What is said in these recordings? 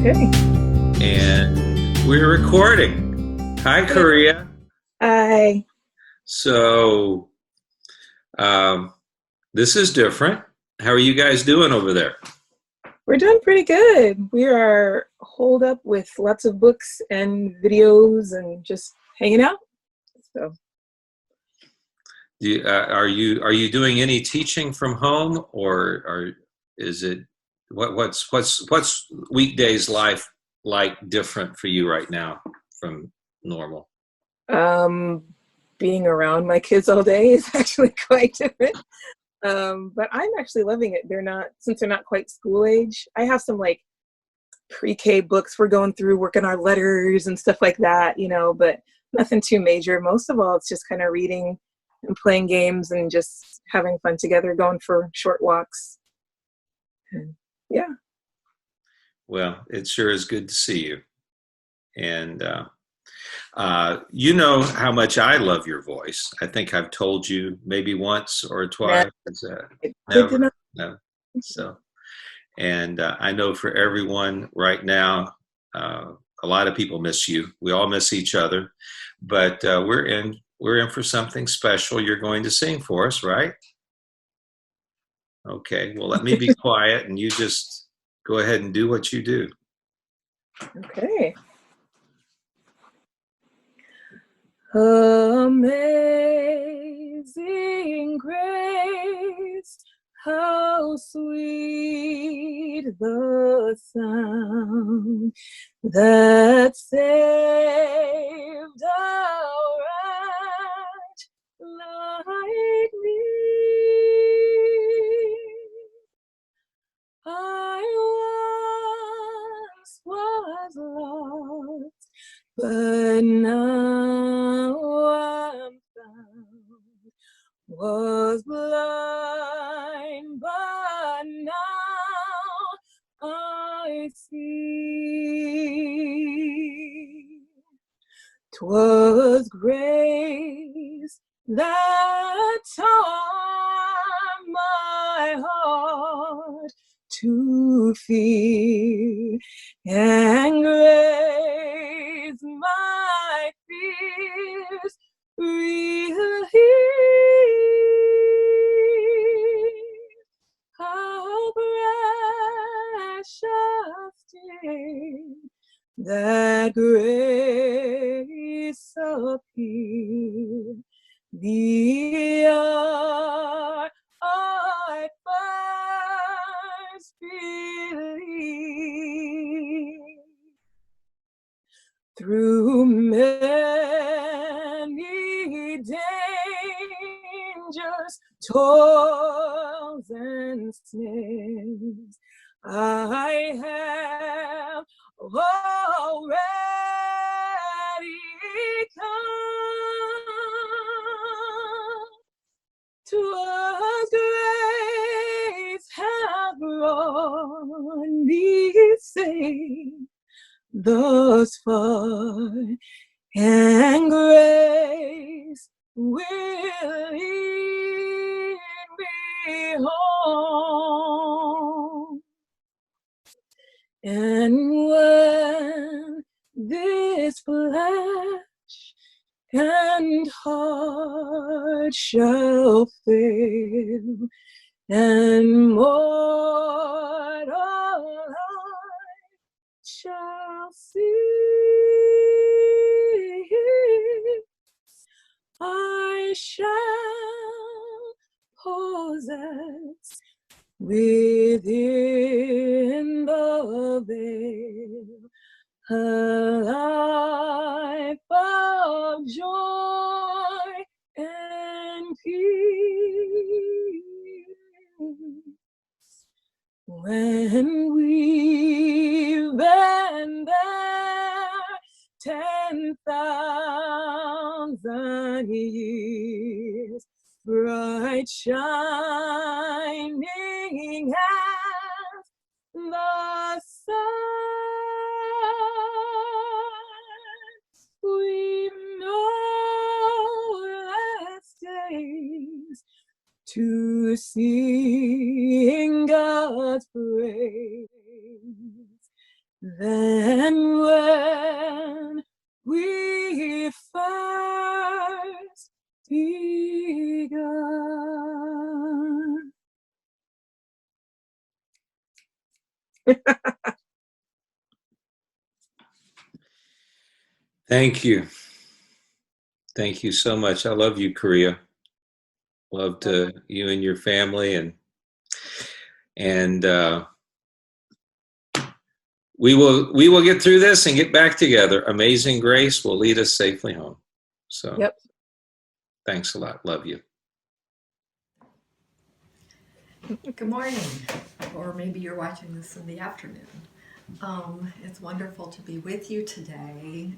Okay. And we're recording. Hi, Korea. Hi. So, this is different. How are you guys doing over there? We're doing pretty good. We are holed up with lots of books and videos and just hanging out. So Are you doing any teaching from home, or is it what's weekdays life like different for you right now from normal? um being around my kids all day is actually quite different. But I'm actually loving it. Since they're not quite school age, I have some like pre-K books we're going through, working our letters and stuff like that, but nothing too major. Most of all, it's just kind of reading and playing games and just having fun together, going for short walks. And yeah. Well, it sure is good to see you. And you know how much I love your voice. I think I've told you maybe once or Now, twice. Is that good to know. never? No. So, and I know for everyone right now, a lot of people miss you. We all miss each other, but we're in for something special. You're going to sing for us, right? Okay. Well, let me be quiet, and you just go ahead and do what you do. Okay. Amazing grace, how sweet the sound that saved a wretch like me. I once was lost, but now I'm found. Was blind, but now I see. 'Twas grace that taught my heart to fear, and grace my fears relieved. How precious did that grace appear, the hour I first believed. Through many dangers, toils, and snares, I have already come. 'Twas grace hath brought me safe thus far, and grace will lead me home. And when this flesh and heart shall fail, and mortal life shall cease, I shall possess within the veil a life of joy and peace. When we've been there 10,000 years, bright shining as the sun, we've no less days to sing God's praise than when we first begun. Thank you. Thank you so much. I love you, Korea. Loved you and your family, and we will get through this and get back together. Amazing grace will lead us safely home. So, Yep. Thanks a lot. Love you. Good morning, or maybe you're watching this in the afternoon. It's wonderful to be with you today.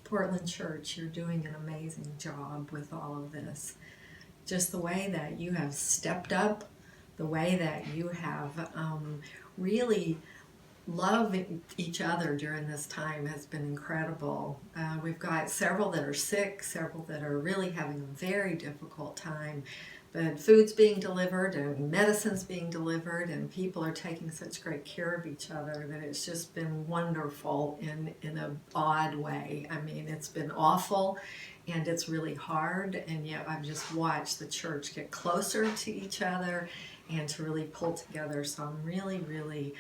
Portland Church, you're doing an amazing job with all of this. Just the way that you have stepped up, the way that you have really loved each other during this time has been incredible. We've got several that are sick, several that are really having a very difficult time. But food's being delivered and medicine's being delivered, and people are taking such great care of each other that it's just been wonderful in an odd way. I mean, it's been awful and it's really hard, and yet I've just watched the church get closer to each other and to really pull together. So I'm really, really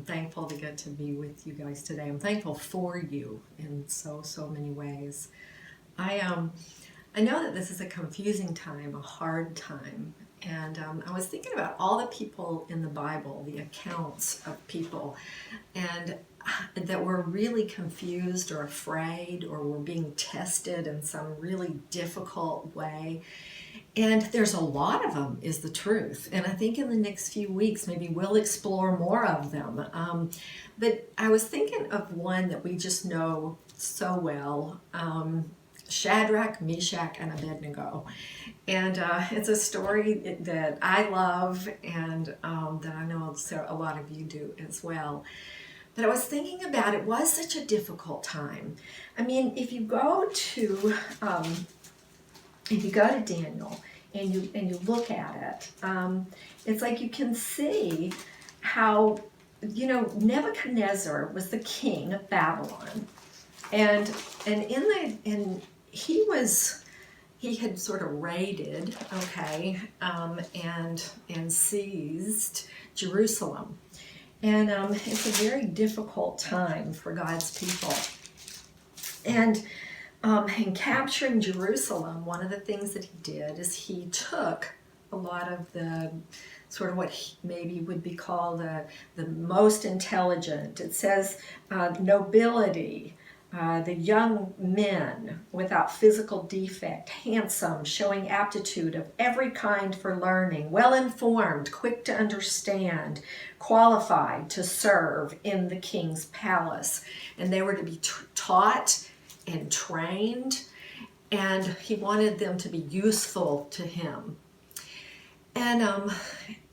thankful to get to be with you guys today. I'm thankful for you in so many ways. I know that this is a confusing time, a hard time, and I was thinking about all the people in the Bible, the accounts of people, and that were really confused or afraid or were being tested in some really difficult way. And there's a lot of them, is the truth. And I think in the next few weeks, maybe we'll explore more of them. But I was thinking of one that we just know so well. Shadrach, Meshach, and Abednego. And it's a story that I love and that I know a lot of you do as well. But I was thinking about it was such a difficult time. I mean, if you go to Daniel and you look at it, it's like you can see how, Nebuchadnezzar was the king of Babylon. And he had sort of raided, and seized Jerusalem. And it's a very difficult time for God's people. And in capturing Jerusalem, one of the things that he did is he took a lot of the sort of what maybe would be called the most intelligent. It says nobility, the young men without physical defect, handsome, showing aptitude of every kind for learning, well-informed, quick to understand, qualified to serve in the king's palace. And they were to be taught and trained, and he wanted them to be useful to him. And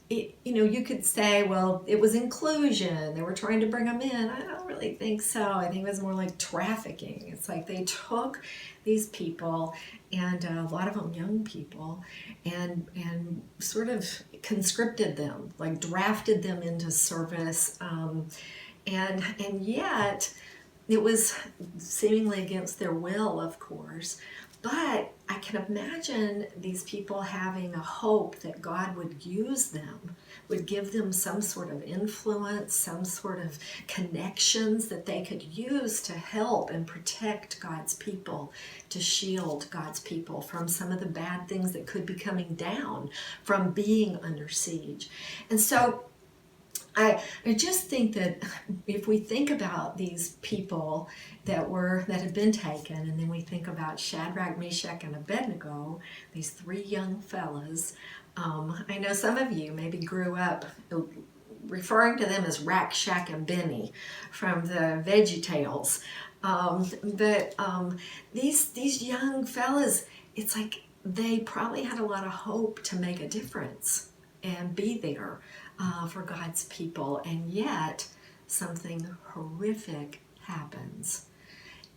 you could say, well, it was inclusion. They were trying to bring them in. I don't really think so. I think it was more like trafficking. It's like they took these people, and a lot of them young people, and sort of conscripted them, like drafted them into service, and yet it was seemingly against their will, of course. But I can imagine these people having a hope that God would use them, would give them some sort of influence, some sort of connections that they could use to help and protect God's people, to shield God's people from some of the bad things that could be coming down from being under siege. And so I just think that if we think about these people that had been taken, and then we think about Shadrach, Meshach, and Abednego, these three young fellas. I know some of you maybe grew up referring to them as Rack, Shack, and Benny from the VeggieTales. These young fellas, it's like they probably had a lot of hope to make a difference and be there for God's people, and yet something horrific happens.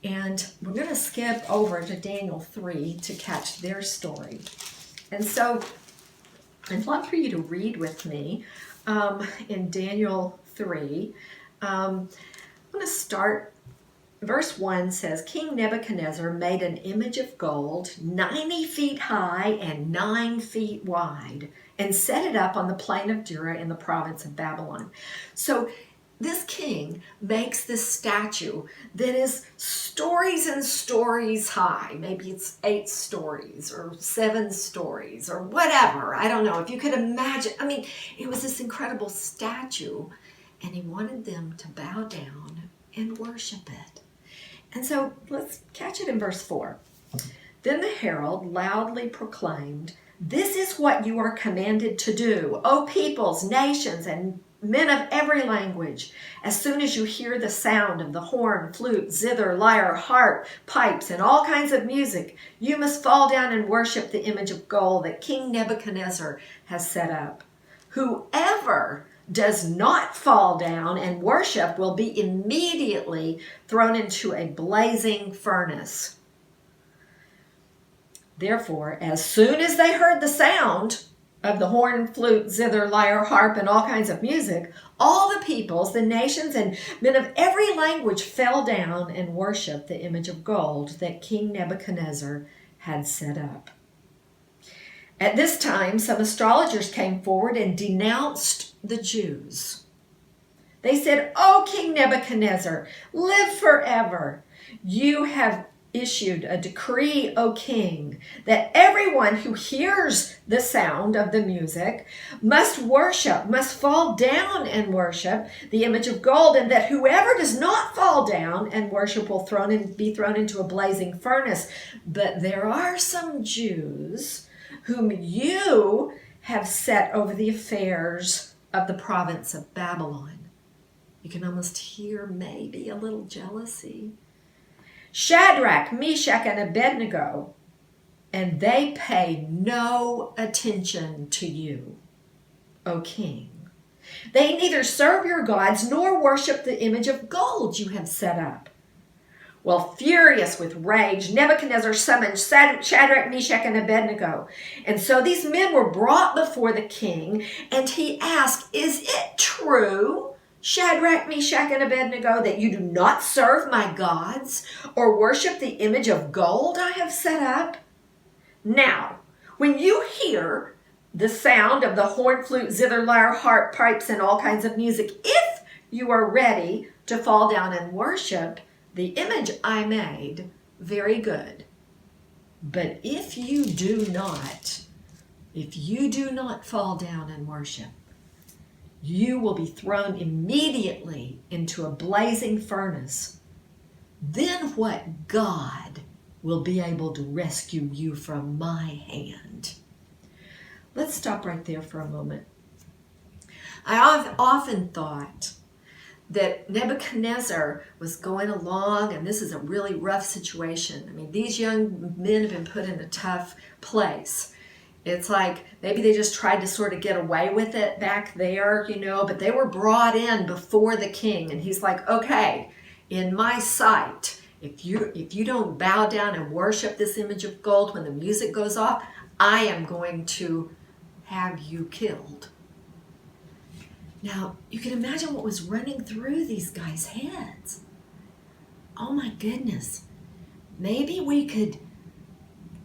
And we're going to skip over to Daniel 3 to catch their story. And so I'd love for you to read with me in Daniel 3. I'm going to start. Verse 1 says, King Nebuchadnezzar made an image of gold 90 feet high and 9 feet wide and set it up on the plain of Dura in the province of Babylon. So this king makes this statue that is stories and stories high. Maybe it's 8 stories or 7 stories or whatever. I don't know. If you could imagine. I mean, it was this incredible statue, and he wanted them to bow down and worship it. And so let's catch it in verse 4. Then the herald loudly proclaimed, "This is what you are commanded to do, O peoples, nations, and men of every language. As soon as you hear the sound of the horn, flute, zither, lyre, harp, pipes, and all kinds of music, you must fall down and worship the image of gold that King Nebuchadnezzar has set up. Whoever does not fall down and worship will be immediately thrown into a blazing furnace." Therefore, as soon as they heard the sound of the horn, flute, zither, lyre, harp, and all kinds of music, all the peoples, the nations, and men of every language fell down and worshiped the image of gold that King Nebuchadnezzar had set up. At this time, some astrologers came forward and denounced the Jews. They said, "O King Nebuchadnezzar, live forever. You have issued a decree, O king, that everyone who hears the sound of the music must fall down and worship the image of gold, and that whoever does not fall down and worship will be thrown into a blazing furnace. But there are some Jews whom you have set over the affairs of the province of Babylon." You can almost hear maybe a little jealousy. "Shadrach, Meshach, and Abednego, and they pay no attention to you, O king. They neither serve your gods nor worship the image of gold you have set up." Well, furious with rage, Nebuchadnezzar summoned Shadrach, Meshach, and Abednego. And so these men were brought before the king, and he asked, "Is it true, Shadrach, Meshach, and Abednego, that you do not serve my gods or worship the image of gold I have set up? Now, when you hear the sound of the horn, flute, zither, lyre, harp, pipes, and all kinds of music, if you are ready to fall down and worship the image I made, very good. But if you do not fall down and worship, you will be thrown immediately into a blazing furnace. Then what God will be able to rescue you from my hand?" Let's stop right there for a moment. I've often thought that Nebuchadnezzar was going along, and this is a really rough situation. I mean, these young men have been put in a tough place. It's like maybe they just tried to sort of get away with it back there, but they were brought in before the king, and he's like, "Okay, in my sight, if you don't bow down and worship this image of gold when the music goes off, I am going to have you killed." Now, you can imagine what was running through these guys' heads. Oh my goodness, maybe we could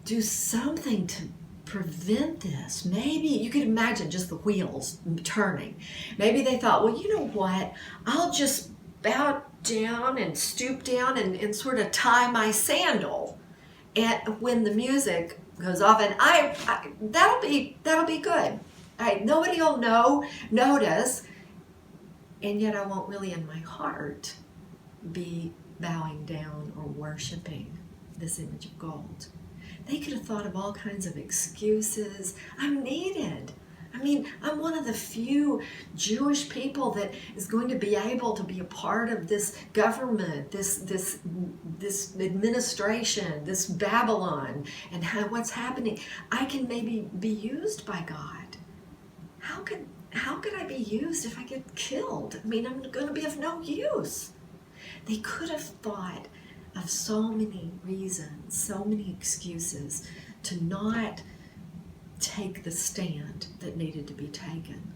do something to prevent this. Maybe you could imagine just the wheels turning. Maybe they thought, well, you know what? I'll just bow down and stoop down and sort of tie my sandal, and when the music goes off, and that'll be good. Nobody will notice, and yet I won't really in my heart be bowing down or worshiping this image of gold. They could have thought of all kinds of excuses. I'm needed. I mean, I'm one of the few Jewish people that is going to be able to be a part of this government, this administration, this Babylon, and what's happening. I can maybe be used by God. How could I be used if I get killed? I mean, I'm going to be of no use. They could have thought of so many reasons, so many excuses to not take the stand that needed to be taken.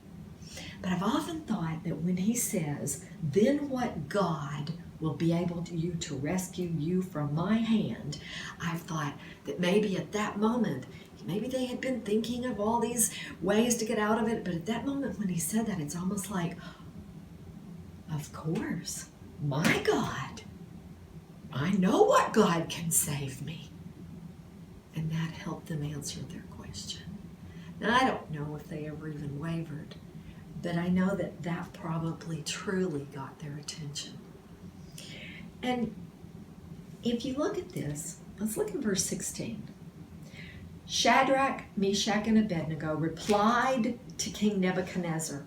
But I've often thought that when he says, then what God will be able to rescue you from my hand, I've thought that maybe at that moment, maybe they had been thinking of all these ways to get out of it, but at that moment when he said that, it's almost like, of course, my God. I know what God can save me. And that helped them answer their question. Now, I don't know if they ever even wavered, but I know that that probably truly got their attention. And if you look at this, let's look at verse 16. Shadrach, Meshach, and Abednego replied to King Nebuchadnezzar,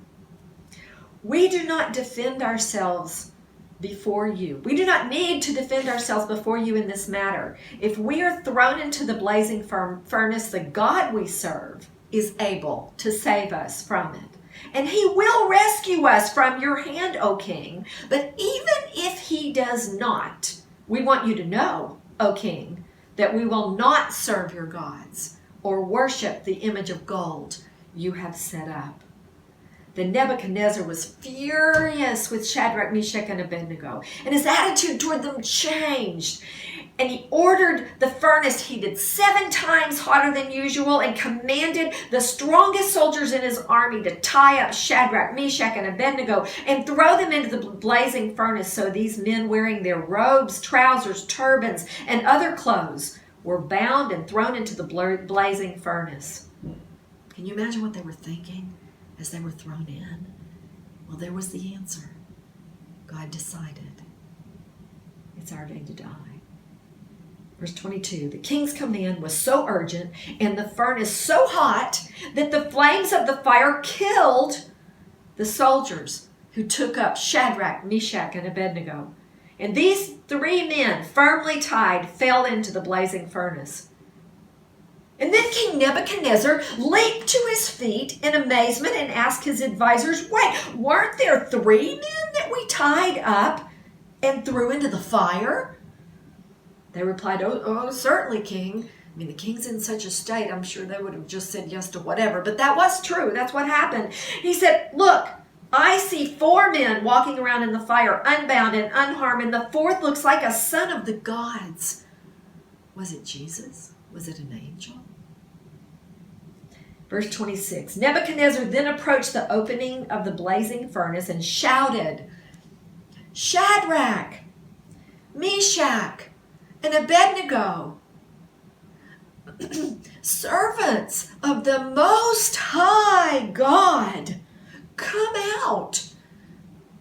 we do not defend ourselves before you. We do not need to defend ourselves before you in this matter. If we are thrown into the blazing furnace, the God we serve is able to save us from it. And he will rescue us from your hand, O king. But even if he does not, we want you to know, O king, that we will not serve your gods or worship the image of gold you have set up. Then Nebuchadnezzar was furious with Shadrach, Meshach, and Abednego, and his attitude toward them changed. And he ordered the furnace heated 7 times hotter than usual and commanded the strongest soldiers in his army to tie up Shadrach, Meshach, and Abednego and throw them into the blazing furnace. So these men, wearing their robes, trousers, turbans, and other clothes, were bound and thrown into the blazing furnace. Can you imagine what they were thinking as they were thrown in? Well, there was the answer. God decided it's our day to die. Verse 22, the king's command was so urgent and the furnace so hot that the flames of the fire killed the soldiers who took up Shadrach, Meshach, and Abednego. And these 3 men, firmly tied, fell into the blazing furnace. And then King Nebuchadnezzar leaped to his feet in amazement and asked his advisors, wait, weren't there 3 men that we tied up and threw into the fire? They replied, oh, certainly, King. I mean, the king's in such a state, I'm sure they would have just said yes to whatever. But that was true. That's what happened. He said, look, I see 4 men walking around in the fire, unbound and unharmed, and the 4th looks like a son of the gods. Was it Jesus? Was it an angel? Verse 26, Nebuchadnezzar then approached the opening of the blazing furnace and shouted, Shadrach, Meshach, and Abednego, servants of the Most High God, come out.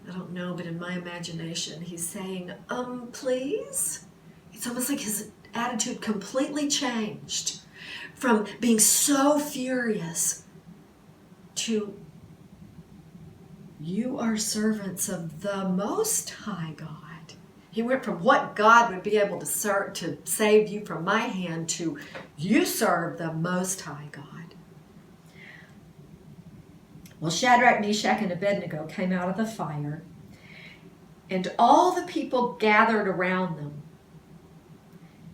I don't know, but in my imagination, he's saying, please? It's almost like his attitude completely changed from being so furious to, you are servants of the Most High God. He went from what God would be able to save you from my hand to, you serve the Most High God. Well, Shadrach, Meshach, and Abednego came out of the fire, and all the people gathered around them.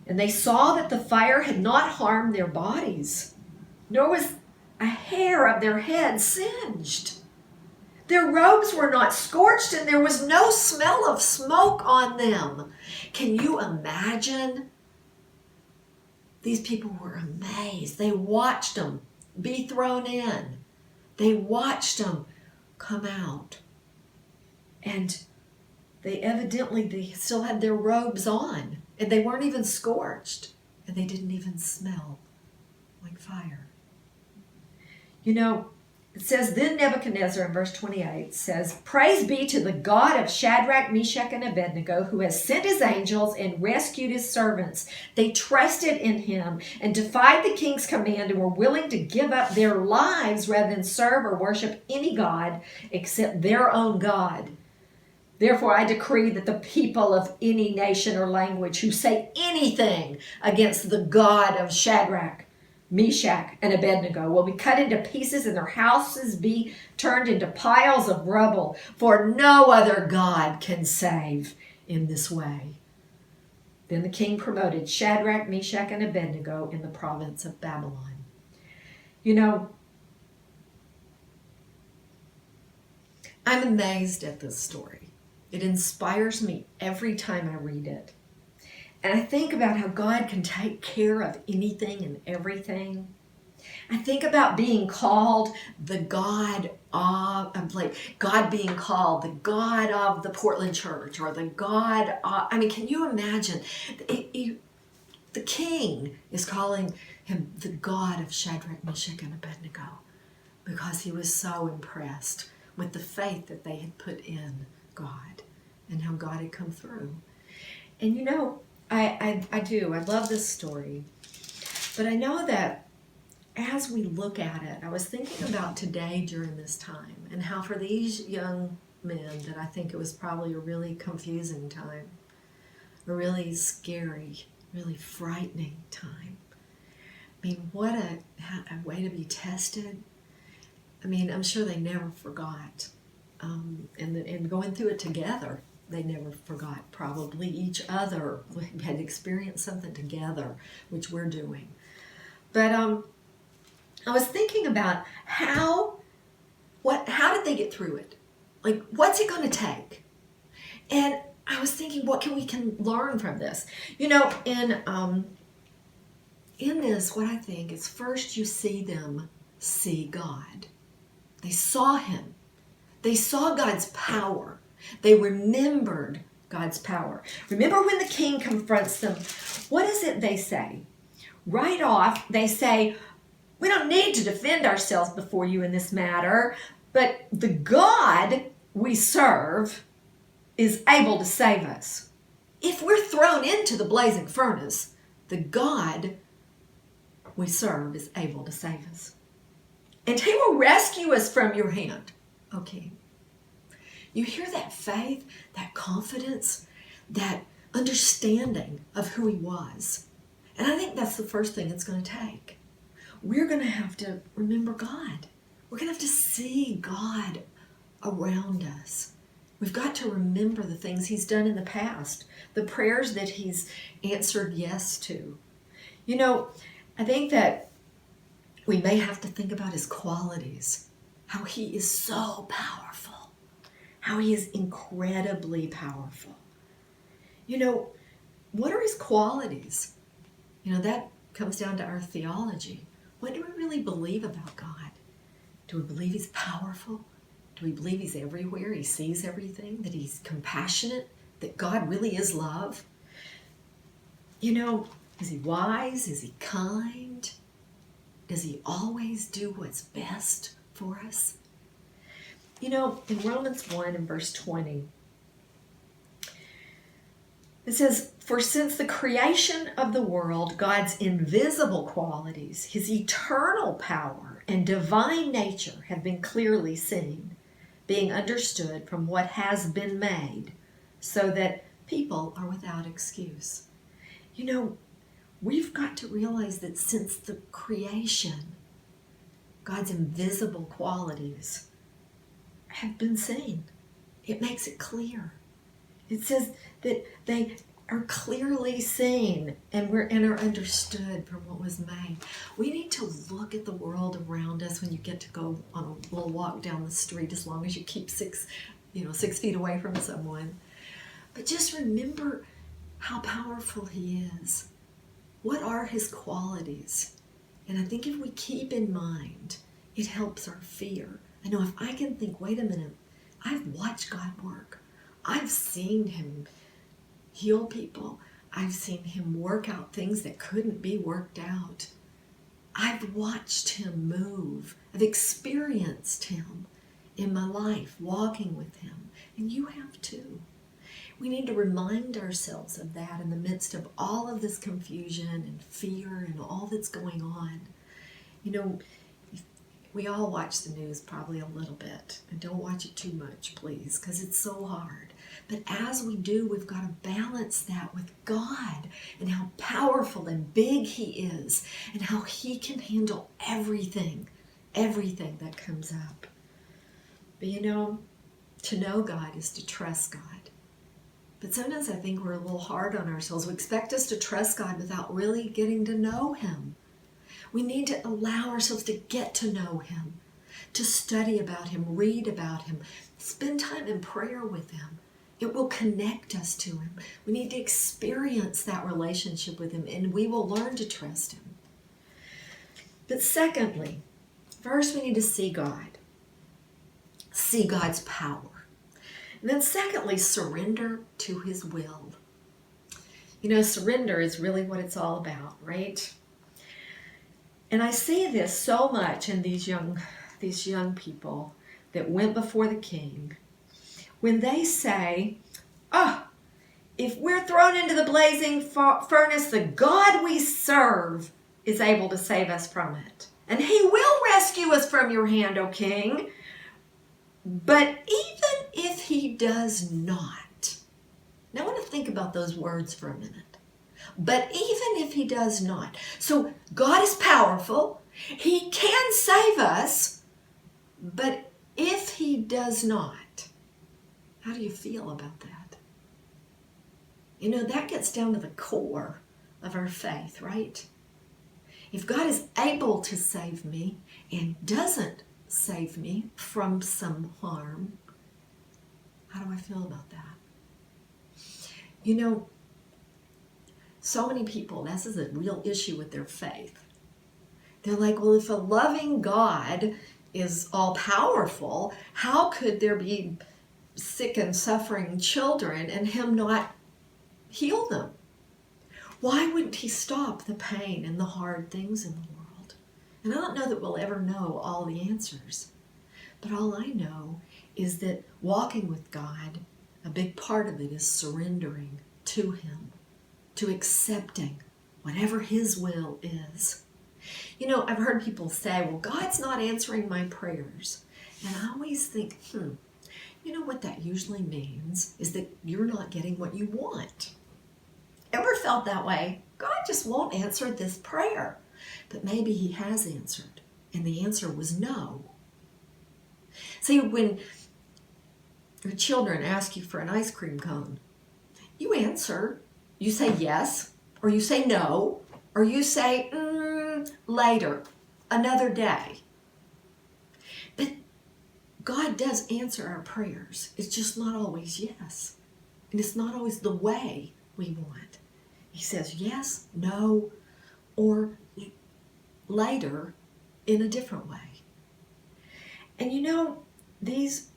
And they saw that the fire had not harmed their bodies, nor was a hair of their heads singed. Their robes were not scorched, and there was no smell of smoke on them. Can you imagine? These people were amazed. They watched them be thrown in. They watched them come out. And they still had their robes on, and they weren't even scorched, and they didn't even smell like fire. You know, it says, then Nebuchadnezzar in verse 28 says, praise be to the God of Shadrach, Meshach, and Abednego, who has sent his angels and rescued his servants. They trusted in him and defied the king's command and were willing to give up their lives rather than serve or worship any god except their own God. Therefore, I decree that the people of any nation or language who say anything against the God of Shadrach, Meshach, and Abednego will be cut into pieces and their houses be turned into piles of rubble, for no other God can save in this way. Then the king promoted Shadrach, Meshach, and Abednego in the province of Babylon. You know, I'm amazed at this story. It inspires me every time I read it. And I think about how God can take care of anything and everything. I think about being called the God of, like God being called the God of the Portland church, or the God of, I mean, can you imagine? The king is calling him the God of Shadrach, Meshach, and Abednego, because he was so impressed with the faith that they had put in God and how God had come through. And you know, I love this story, but I know that as we look at it, I was thinking about today during this time and how for these young men that I think it was probably a really confusing time, a really scary, really frightening time. I mean, what a way to be tested. I mean, I'm sure they never forgot. And going through it together, they never forgot probably each other. We had experienced something together, which we're doing. But I was thinking about how did they get through it? Like, what's it going to take? And I was thinking, what we can learn from this? You know, in this, what I think is first you see them see God. They saw him. They saw God's power. They remembered God's power. Remember when the king confronts them, what is it they say? Right off, they say, we don't need to defend ourselves before you in this matter, but the God we serve is able to save us. If we're thrown into the blazing furnace, the God we serve is able to save us. And he will rescue us from your hand. Okay. You hear that faith, that confidence, that understanding of who he was. And I think that's the first thing it's going to take. We're going to have to remember God. We're going to have to see God around us. We've got to remember the things he's done in the past, the prayers that he's answered yes to. You know, I think that we may have to think about his qualities, how he is so powerful, how he is incredibly powerful. You know, what are his qualities? You know, that comes down to our theology. What do we really believe about God? Do we believe he's powerful? Do we believe he's everywhere? He sees everything, that he's compassionate, that God really is love? You know, is he wise? Is he kind? Does he always do what's best for us? You know, in Romans 1 and verse 20, it says, for since the creation of the world, God's invisible qualities, his eternal power and divine nature have been clearly seen, being understood from what has been made, so that people are without excuse. You know, we've got to realize that since the creation, God's invisible qualities have been seen. It makes it clear. It says that they are clearly seen and are understood from what was made. We need to look at the world around us when you get to go on a little walk down the street, as long as you keep 6 feet away from someone. But just remember how powerful he is. What are his qualities? And I think if we keep in mind, it helps our fear. I know if I can think, wait a minute, I've watched God work. I've seen him heal people. I've seen him work out things that couldn't be worked out. I've watched him move. I've experienced him in my life, walking with him. And you have too. We need to remind ourselves of that in the midst of all of this confusion and fear and all that's going on. You know, we all watch the news probably a little bit, and don't watch it too much, please, because it's so hard. But as we do, we've got to balance that with God and how powerful and big he is and how he can handle everything that comes up. But you know, to know God is to trust God. But sometimes I think we're a little hard on ourselves. We expect us to trust God without really getting to know him. We need to allow ourselves to get to know him, to study about him, read about him, spend time in prayer with him. It will connect us to him. We need to experience that relationship with him, and we will learn to trust him. But secondly, first we need to see God, see God's power. And then secondly, surrender to his will. You know, surrender is really what it's all about, right? And I see this so much in these young people that went before the king. When they say, oh, if we're thrown into the blazing furnace, the God we serve is able to save us from it. And he will rescue us from your hand, O king. But even if he does not, now I want to think about those words for a minute. But even if he does not. So God is powerful. He can save us. But if he does not, how do you feel about that? You know, that gets down to the core of our faith, right? If God is able to save me and doesn't save me from some harm, how do I feel about that? You know, so many people, this is a real issue with their faith. They're like, well, if a loving God is all powerful, how could there be sick and suffering children and him not heal them? Why wouldn't he stop the pain and the hard things in the world? And I don't know that we'll ever know all the answers. But all I know is that walking with God, a big part of it is surrendering to him, to accepting whatever his will is. You know, I've heard people say, well, God's not answering my prayers. And I always think, you know what that usually means is that you're not getting what you want. Ever felt that way? God just won't answer this prayer. But maybe he has answered, and the answer was no. See, when your children ask you for an ice cream cone, you answer. You say yes, or you say no, or you say later, another day. But God does answer our prayers. It's just not always yes. And it's not always the way we want. He says yes, no, or later in a different way. And you know, these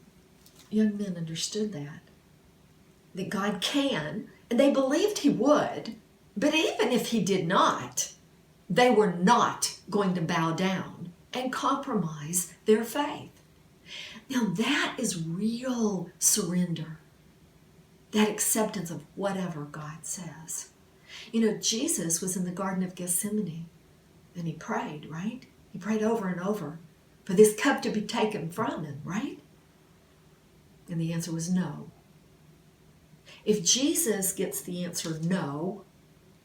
young men understood that God can, and they believed he would, but even if he did not, they were not going to bow down and compromise their faith. Now that is real surrender, that acceptance of whatever God says. You know, Jesus was in the Garden of Gethsemane and he prayed, right? He prayed over and over for this cup to be taken from him, right? And the answer was no. If Jesus gets the answer no,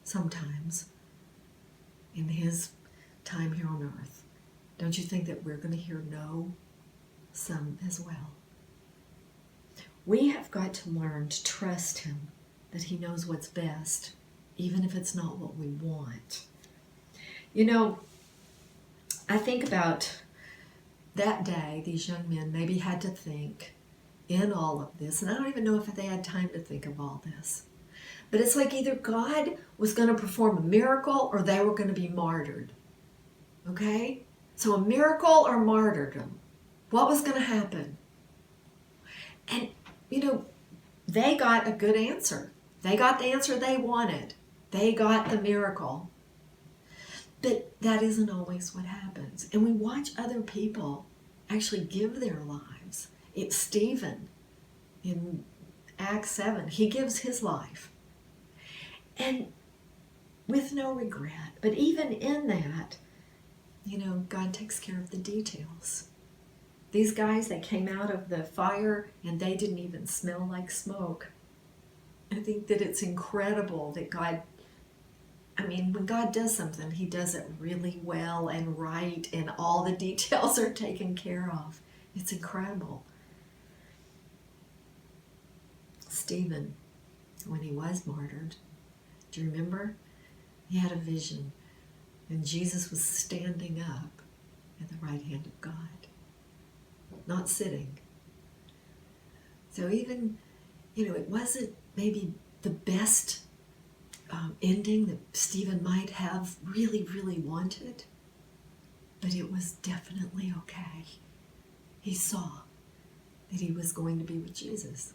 sometimes in his time here on earth, don't you think that we're going to hear no some as well? We have got to learn to trust him, that he knows what's best, even if it's not what we want. You know, I think about that day, these young men maybe had to think in all of this, and I don't even know if they had time to think of all this. But it's like either God was going to perform a miracle or they were going to be martyred. Okay? So a miracle or martyrdom. What was going to happen? And, you know, they got a good answer. They got the answer they wanted. They got the miracle. But that isn't always what happens. And we watch other people actually give their lives. It's Stephen in Acts 7. He gives his life. And with no regret. But even in that, you know, God takes care of the details. These guys, they came out of the fire and they didn't even smell like smoke. I think that it's incredible that God, I mean, when God does something, he does it really well and right, and all the details are taken care of. It's incredible. Stephen, when he was martyred, do you remember? He had a vision, and Jesus was standing up at the right hand of God. not sitting. So even, it wasn't maybe the best ending that Stephen might have really, really wanted, but it was definitely okay. He saw that he was going to be with Jesus.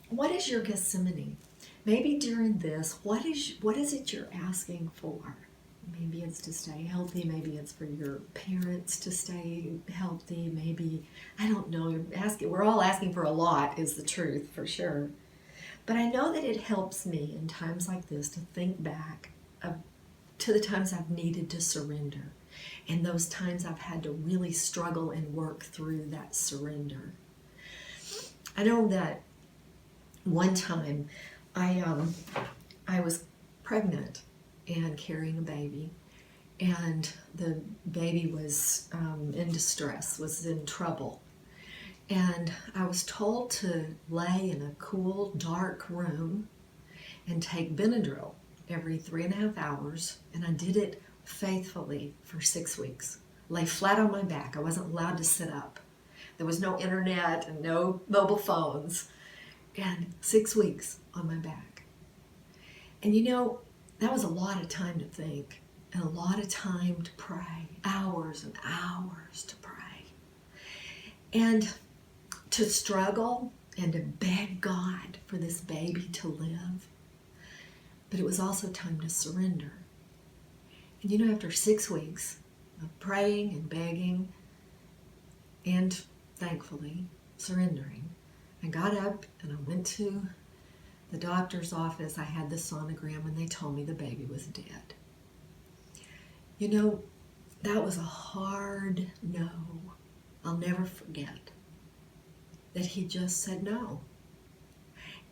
What is your Gethsemane? Maybe during this, what is it you're asking for? Maybe it's to stay healthy. Maybe it's for your parents to stay healthy. Maybe, I don't know. We're all asking for a lot, is the truth, for sure. But I know that it helps me in times like this to think back to the times I've needed to surrender, and those times I've had to really struggle and work through that surrender. I know that one time I was pregnant and carrying a baby, and the baby was in distress, was in trouble. And I was told to lay in a cool, dark room and take Benadryl every 3.5 hours, and I did it faithfully for 6 weeks. Lay flat on my back. I wasn't allowed to sit up. There was no internet and no mobile phones. And 6 weeks on my back. And that was a lot of time to think and a lot of time to pray, hours and hours to pray. And to struggle and to beg God for this baby to live. But it was also time to surrender. And after 6 weeks of praying and begging and thankfully surrendering, I got up and I went to the doctor's office. I had the sonogram and they told me the baby was dead. That was a hard no. I'll never forget that he just said no.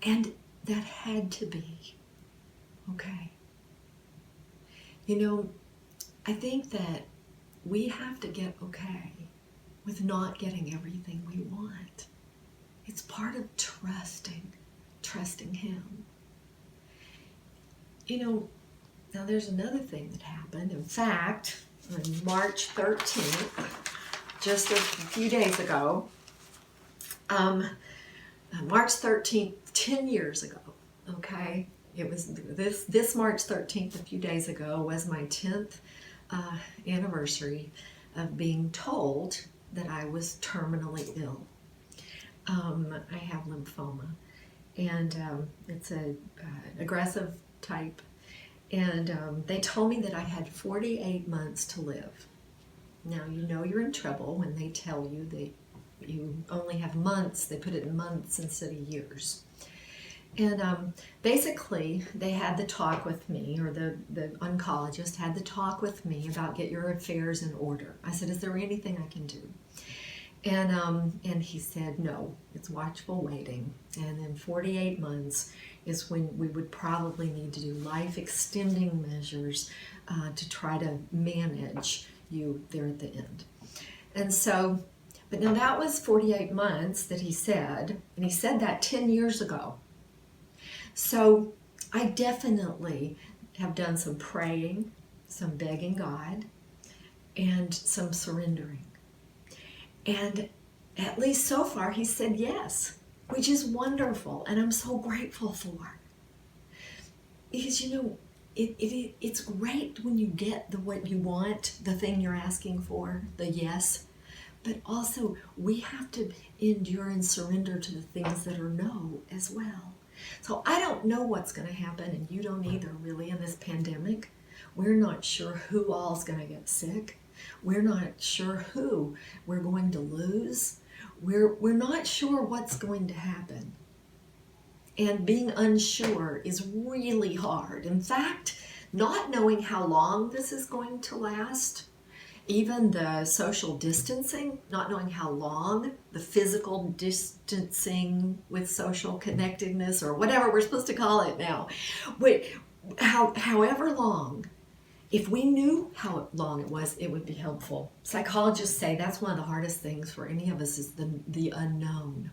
And that had to be okay. I think that we have to get okay with not getting everything we want. It's part of trusting him. Now there's another thing that happened. In fact, on March 13th, just a few days ago, March 13th, 10 years ago, okay? It was this March 13th, a few days ago, was my 10th anniversary of being told that I was terminally ill. I have lymphoma, and it's a aggressive type, and they told me that I had 48 months to live. Now, you're in trouble when they tell you that you only have months. They put it in months instead of years. And basically, they had the talk with me, or the oncologist had the talk with me about get your affairs in order. I said, is there anything I can do? And he said, no, it's watchful waiting. And in 48 months is when we would probably need to do life-extending measures to try to manage you there at the end. And so, but now that was 48 months that he said, and he said that 10 years ago. So I definitely have done some praying, some begging God, and some surrendering. And at least so far, he said yes, which is wonderful, and I'm so grateful for. Because, it's great when you get what you want, the thing you're asking for, the yes, but also we have to endure and surrender to the things that are no as well. So I don't know what's going to happen, and you don't either, really, in this pandemic. We're not sure who all's going to get sick. We're not sure who we're going to lose. We're not sure what's going to happen. And being unsure is really hard. In fact, not knowing how long this is going to last, even the social distancing, not knowing how long, the physical distancing with social connectedness, or whatever we're supposed to call it now, however long, if we knew how long it was, it would be helpful. Psychologists say that's one of the hardest things for any of us is the unknown.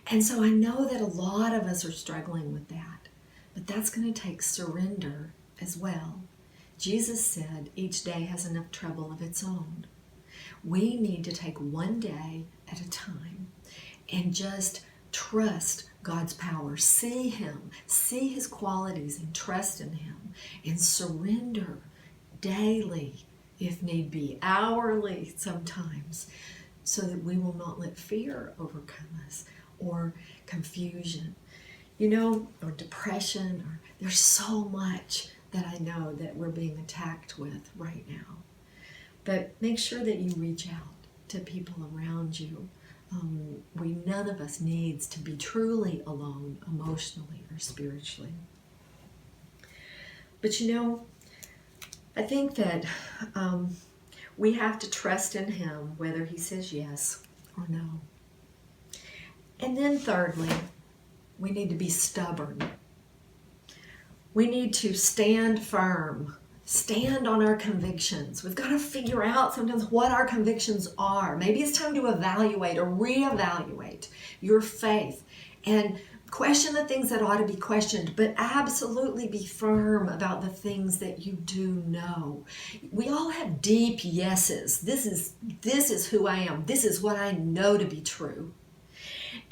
And so I know that a lot of us are struggling with that, but that's going to take surrender as well. Jesus said each day has enough trouble of its own. We need to take one day at a time and just trust God's power. See Him, see His qualities, and trust in Him, and surrender daily, if need be, hourly sometimes, so that we will not let fear overcome us, or confusion, or depression. There's so much that I know that we're being attacked with right now. But make sure that you reach out to people around you. None of us needs to be truly alone emotionally or spiritually. But I think that we have to trust in Him whether He says yes or no. And then thirdly, we need to be stubborn. We need to stand firm, stand on our convictions. We've got to figure out sometimes what our convictions are. Maybe it's time to evaluate or reevaluate your faith and question the things that ought to be questioned, but absolutely be firm about the things that you do know. We all have deep yeses. This is who I am. This is what I know to be true.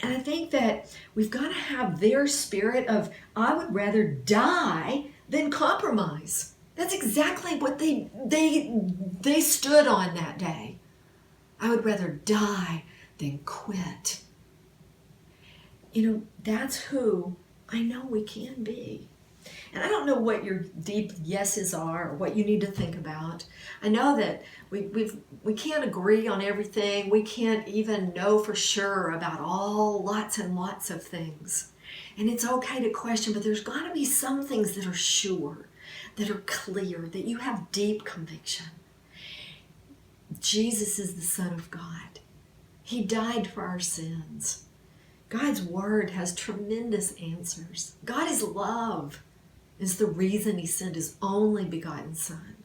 And I think that we've got to have their spirit of, I would rather die than compromise. That's exactly what they stood on that day. I would rather die than quit. That's who I know we can be. And I don't know what your deep yeses are or what you need to think about. I know that we can't agree on everything. We can't even know for sure about lots and lots of things. And it's okay to question, but there's got to be some things that are sure, that are clear, that you have deep conviction. Jesus is the Son of God. He died for our sins. God's Word has tremendous answers. God is love. Is the reason He sent His only begotten Son.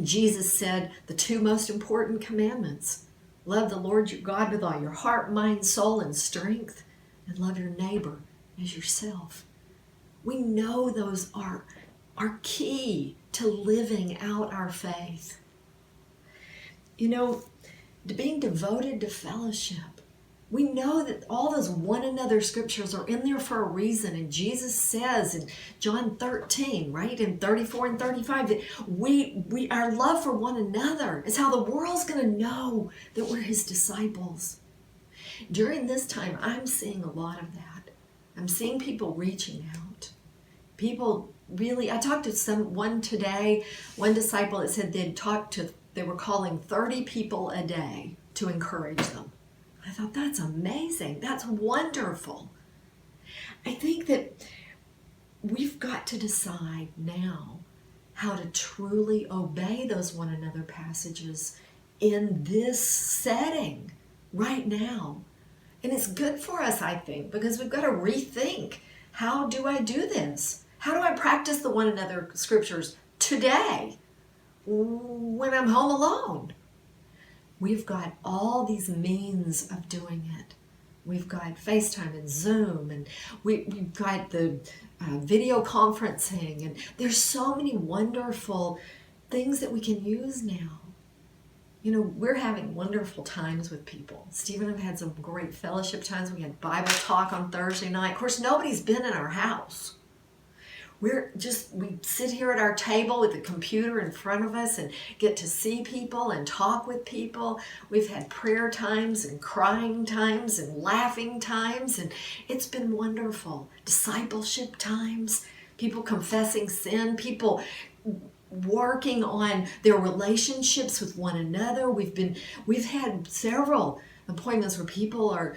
Jesus said the two most important commandments: love the Lord your God with all your heart, mind, soul, and strength, and love your neighbor as yourself. We know those are key to living out our faith. Being devoted to fellowship. We know that all those one another scriptures are in there for a reason. And Jesus says in John 13, right, in 34 and 35, that our love for one another is how the world's going to know that we're His disciples. During this time, I'm seeing a lot of that. I'm seeing people reaching out. People really, I talked to one today, one disciple that said they were calling 30 people a day to encourage them. I thought, that's amazing. That's wonderful. I think that we've got to decide now how to truly obey those one another passages in this setting right now. And it's good for us, I think, because we've got to rethink, how do I do this? How do I practice the one another scriptures today when I'm home alone? We've got all these means of doing it. We've got FaceTime and Zoom, and we've got the video conferencing, and there's so many wonderful things that we can use now. We're having wonderful times with people. Steve and I have had some great fellowship times. We had Bible talk on Thursday night. Of course, nobody's been in our house. We sit here at our table with the computer in front of us and get to see people and talk with people. We've had prayer times and crying times and laughing times, and it's been wonderful. Discipleship times, people confessing sin, people working on their relationships with one another. We've had several appointments where people are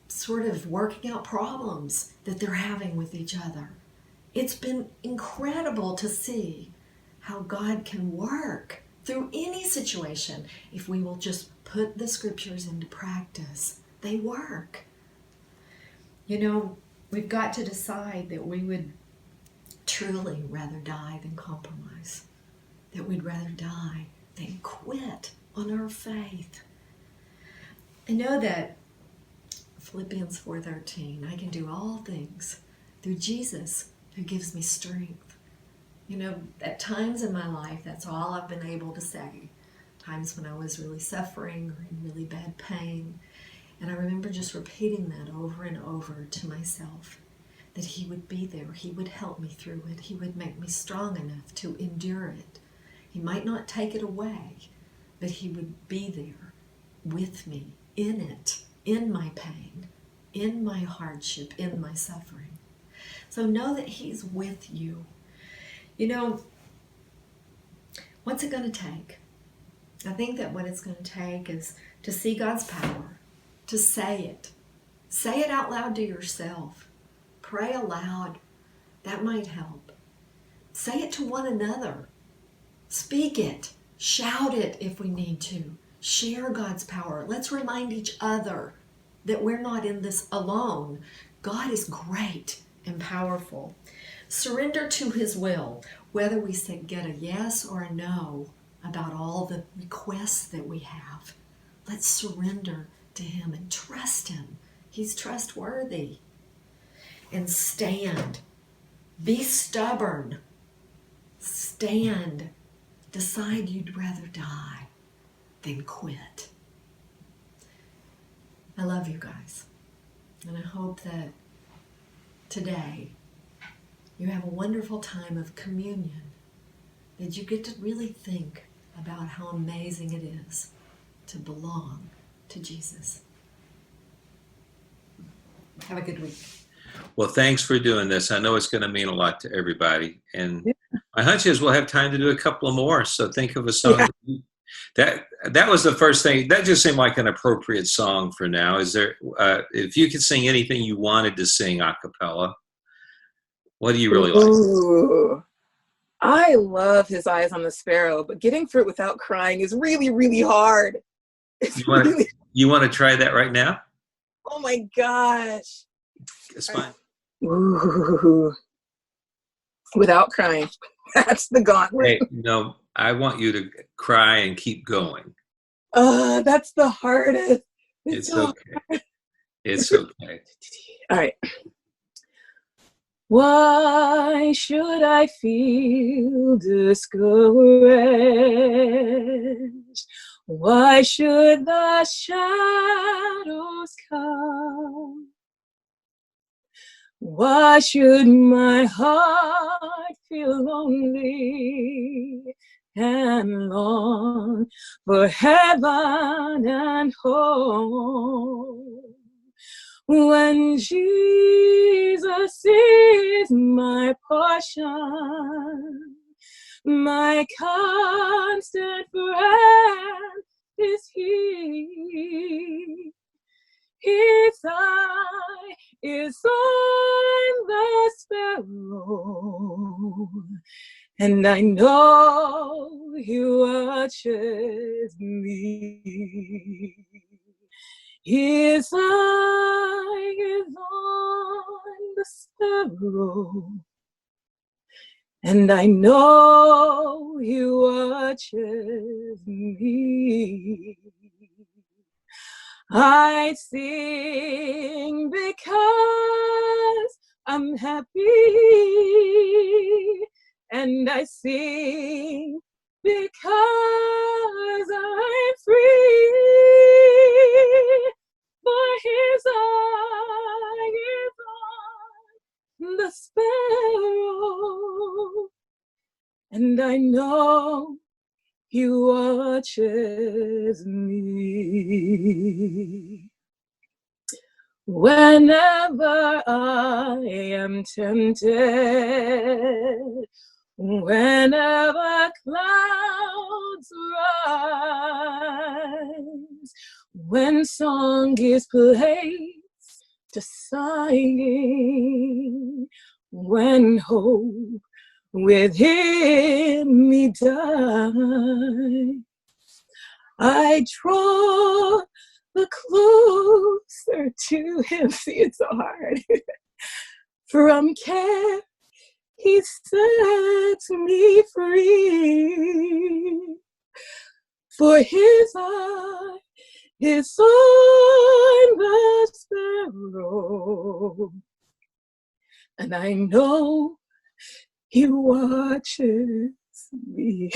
sort of working out problems that they're having with each other. It's been incredible to see how God can work through any situation if we will just put the scriptures into practice. They work. We've got to decide that we would truly rather die than compromise, that we'd rather die than quit on our faith. I know that Philippians 4:13, I can do all things through Jesus who gives me strength. You know, at times in my life, that's all I've been able to say. Times when I was really suffering or in really bad pain. And I remember just repeating that over and over to myself, that he would be there. He would help me through it. He would make me strong enough to endure it. He might not take it away, but he would be there with me in it, in my pain, in my hardship, in my suffering. So know that he's with you. You know, what's it going to take? I think that what it's going to take is to see God's power, to say it. Say it out loud to yourself. Pray aloud. That might help. Say it to one another. Speak it. Shout it if we need to. Share God's power. Let's remind each other that we're not in this alone. God is great and powerful. Surrender to his will, whether we get a yes or a no about all the requests that we have. Let's surrender to him and trust him. He's trustworthy. And stand. Be stubborn. Stand. Decide you'd rather die than quit. I love you guys. And I hope that today you have a wonderful time of communion, that you get to really think about how amazing it is to belong to Jesus. Have a good week. Well, thanks for doing this. I know it's going to mean a lot to everybody. And my hunch is we'll have time to do a couple of more. So think of a song. Yeah. That was the first thing. That just seemed like an appropriate song for now. Is there, if you could sing anything you wanted to sing a cappella, what do you really like? Ooh, I love His Eyes on the Sparrow, but getting through it without crying is really, really hard. You want to try that right now? Oh my gosh. It's fine. Ooh. Without crying. That's the gauntlet. Hey, no, I want you to cry and keep going. That's the hardest. It's okay. It's okay. All right. Why should I feel discouraged? Why should the shadows come? Why should my heart feel lonely and long for heaven and home? When Jesus is my portion, my constant friend is He. His eye is on the sparrow, and I know He watches me. His eye is on the sparrow, and I know He watches me. I sing because I'm happy, and I sing because I'm free. For His eye is on the sparrow, and I know He watches me. Whenever I am tempted, whenever clouds rise, when song is placed to sighing, when hope within me dies, I draw the closer to Him. See, it's so hard. From care, He sets me free. For His eye is on the sparrow, and I know He watches me.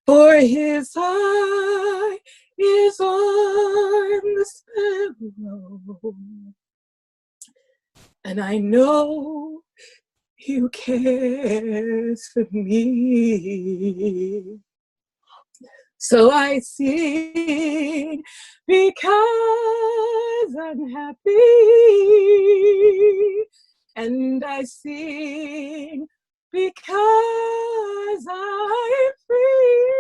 For his eye is on the sparrow, and I know he cares for me. So I sing because I'm happy, and I sing because I'm free.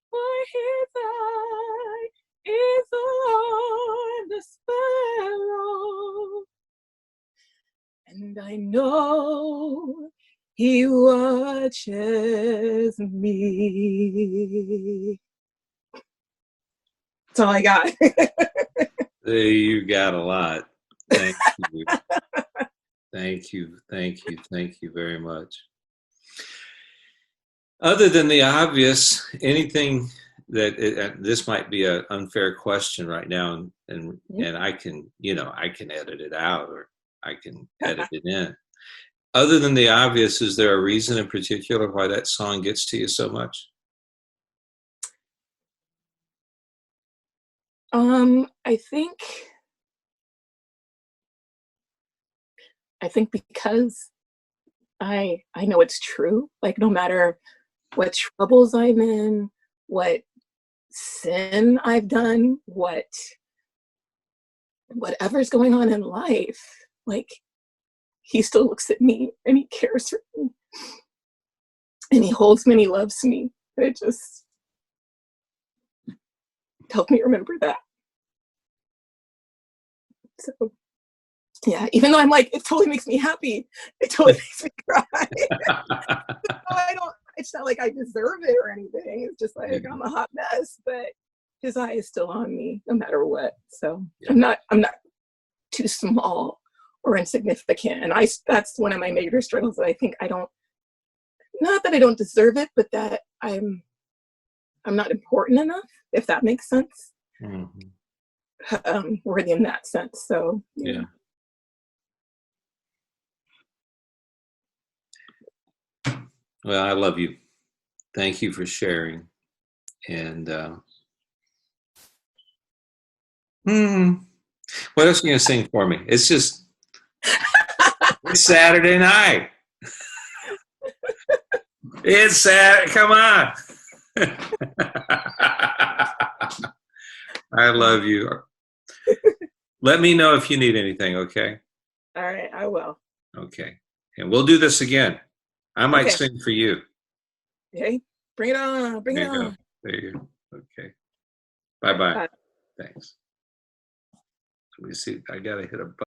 For his eye is on the sparrow, and I know he watches me. That's all I got. You got a lot. Thank you. Thank you. Thank you. Thank you very much. Other than the obvious, anything that this might be an unfair question right now, and I can, I can edit it out, or I can edit it in. Other than the obvious, is there a reason in particular why that song gets to you so much? I think because I know it's true. Like, no matter what troubles I'm in, what sin I've done, whatever's going on in life, like, he still looks at me and he cares for me. And he holds me and he loves me. It just helped me remember that. So yeah, even though I'm like, it totally makes me happy. It totally makes me cry. It's not like I deserve it or anything. It's just like I'm a hot mess, but his eye is still on me no matter what. So I'm not too small or insignificant. And that's one of my major struggles, that I think not that I don't deserve it, but that I'm not important enough, if that makes sense. Worthy in that sense. So yeah. Well, I love you. Thank you for sharing. And what else are you going to sing for me? It's just, it's Saturday night. It's Saturday. Come on. I love you. Let me know if you need anything, okay? All right, I will. Okay. And we'll do this again. I might sing for you. Okay. Bring it on. Bring it on. There you go. Okay. Bye-bye. Bye. Thanks. Let me see. I got to hit a button.